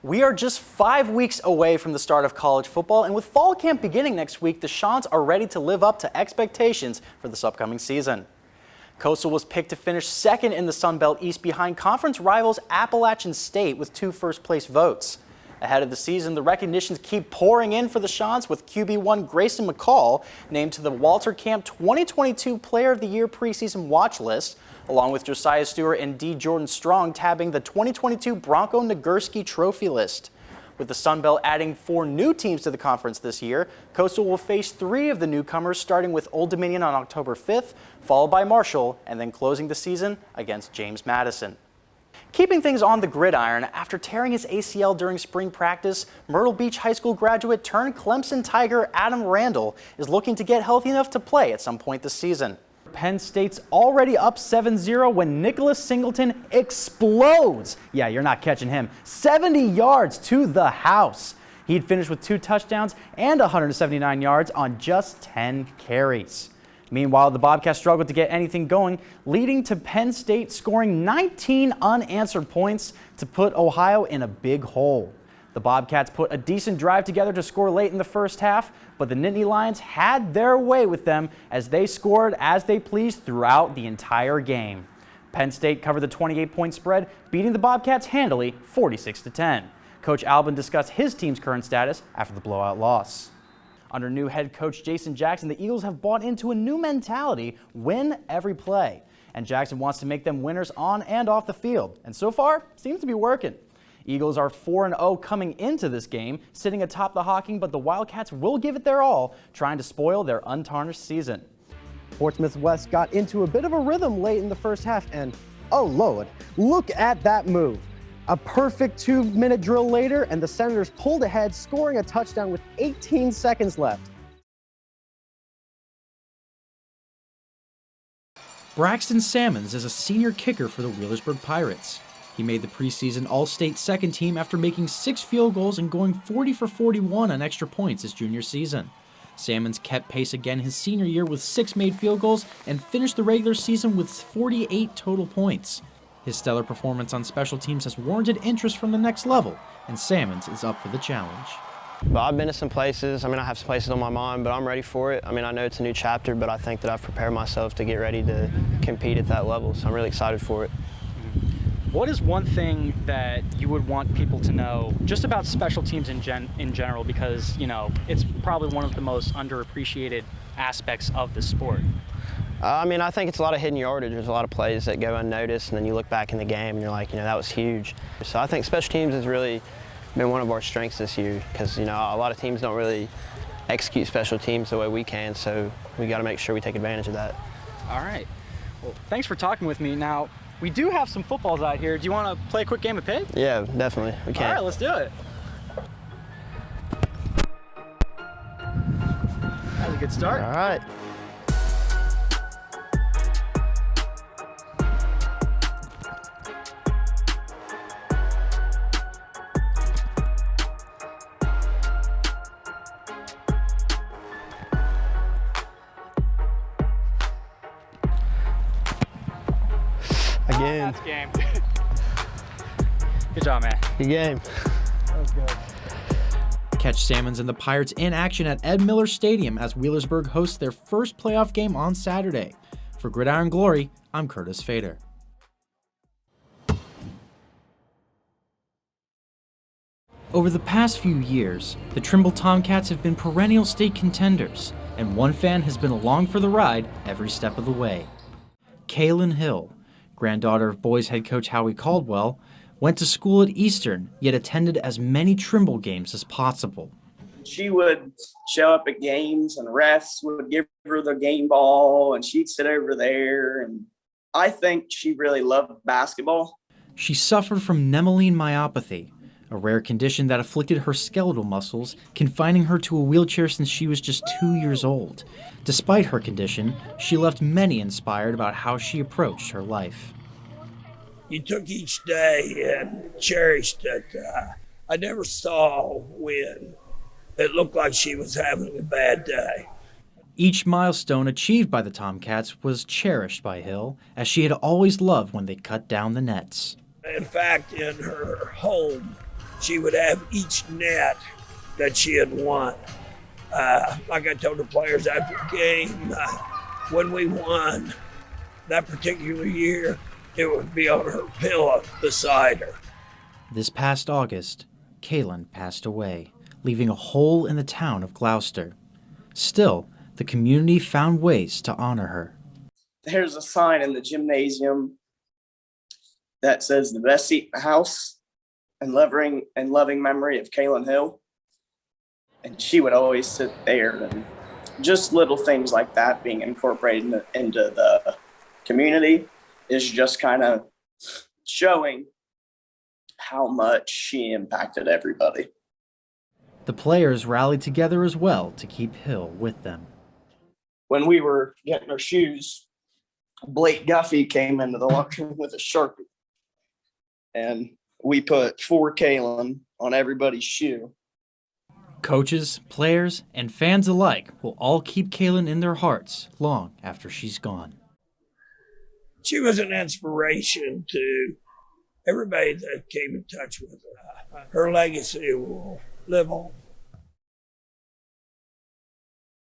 We are just 5 weeks away from the start of college football, and with fall camp beginning next week, the Chants are ready to live up to expectations for this upcoming season. Coastal was picked to finish second in the Sun Belt East behind conference rivals Appalachian State with 2 first-place votes. Ahead of the season, the recognitions keep pouring in for the Chants, with QB1 Grayson McCall named to the Walter Camp 2022 Player of the Year preseason watch list, along with Josiah Stewart and D. Jordan Strong tabbing the 2022 Bronco Nagurski Trophy list. With the Sun Belt adding 4 new teams to the conference this year, Coastal will face 3 of the newcomers, starting with Old Dominion on October 5th, followed by Marshall, and then closing the season against James Madison. Keeping things on the gridiron, after tearing his ACL during spring practice, Myrtle Beach High School graduate turned Clemson Tiger Adam Randall is looking to get healthy enough to play at some point this season. Penn State's already up 7-0 when Nicholas Singleton explodes. Yeah, you're not catching him. 70 yards to the house. He'd finished with 2 touchdowns and 179 yards on just 10 carries. Meanwhile, the Bobcats struggled to get anything going, leading to Penn State scoring 19 unanswered points to put Ohio in a big hole. The Bobcats put a decent drive together to score late in the first half, but the Nittany Lions had their way with them as they scored as they pleased throughout the entire game. Penn State covered the 28-point spread, beating the Bobcats handily 46-10. Coach Albin discussed his team's current status after the blowout loss. Under new head coach Jason Jackson, the Eagles have bought into a new mentality: win every play. And Jackson wants to make them winners on and off the field. And so far, seems to be working. Eagles are 4-0 coming into this game, sitting atop the Hawking, but the Wildcats will give it their all, trying to spoil their untarnished season. Portsmouth West got into a bit of a rhythm late in the first half, and oh Lord, look at that move. A perfect 2-minute drill later, and the Senators pulled ahead, scoring a touchdown with 18 seconds left. Braxton Salmons is a senior kicker for the Wheelersburg Pirates. He made the preseason All-State second team after making 6 field goals and going 40 for 41 on extra points his junior season. Salmons kept pace again his senior year with 6 made field goals and finished the regular season with 48 total points. His stellar performance on special teams has warranted interest from the next level, and Salmons is up for the challenge. But I've been to some places. I have some places on my mind, but I'm ready for it. I know it's a new chapter, but I think that I've prepared myself to get ready to compete at that level, so I'm really excited for it. What is one thing that you would want people to know just about special teams in general? Because, it's probably one of the most underappreciated aspects of the sport. I think it's a lot of hidden yardage. There's a lot of plays that go unnoticed, and then you look back in the game and you're like, that was huge. So I think special teams has really been one of our strengths this year because, a lot of teams don't really execute special teams the way we can, so we got to make sure we take advantage of that. All right. Well, thanks for talking with me. Now, we do have some footballs out here. Do you want to play a quick game of pig? Yeah, definitely. We can. All right, let's do it. That was a good start. All right. Again. That's game. Good job, man. Good game. That was good. Catch Salmons and the Pirates in action at Ed Miller Stadium as Wheelersburg hosts their first playoff game on Saturday. For Gridiron Glory, I'm Curtis Fader. Over the past few years, the Trimble Tomcats have been perennial state contenders, and one fan has been along for the ride every step of the way. Kaylin Hill, granddaughter of boys head coach Howie Caldwell, went to school at Eastern, yet attended as many Trimble games as possible. She would show up at games and refs would give her the game ball and she'd sit over there. And I think she really loved basketball. She suffered from Nemeline myopathy, a rare condition that afflicted her skeletal muscles, confining her to a wheelchair since she was just 2 years old. Despite her condition, she left many inspired about how she approached her life. You took each day and cherished it. I never saw when it looked like she was having a bad day. Each milestone achieved by the Tomcats was cherished by Hill, as she had always loved when they cut down the nets. In fact, in her home, she would have each net that she had won. Like I told the players after the game, when we won that particular year, it would be on her pillow beside her. This past August, Kaylin passed away, leaving a hole in the town of Gloucester. Still, the community found ways to honor her. There's a sign in the gymnasium that says the best seat in the house and loving memory of Kaylin Hill. And she would always sit there, and just little things like that being incorporated into the community is just kind of showing how much she impacted everybody. The players rallied together as well to keep Hill with them. When we were getting our shoes, Blake Guffey came into the locker room with a Sharpie, and we put 4 Kaylin on everybody's shoe. Coaches, players, and fans alike will all keep Kaylin in their hearts long after she's gone. She was an inspiration to everybody that came in touch with her. Her legacy will live on.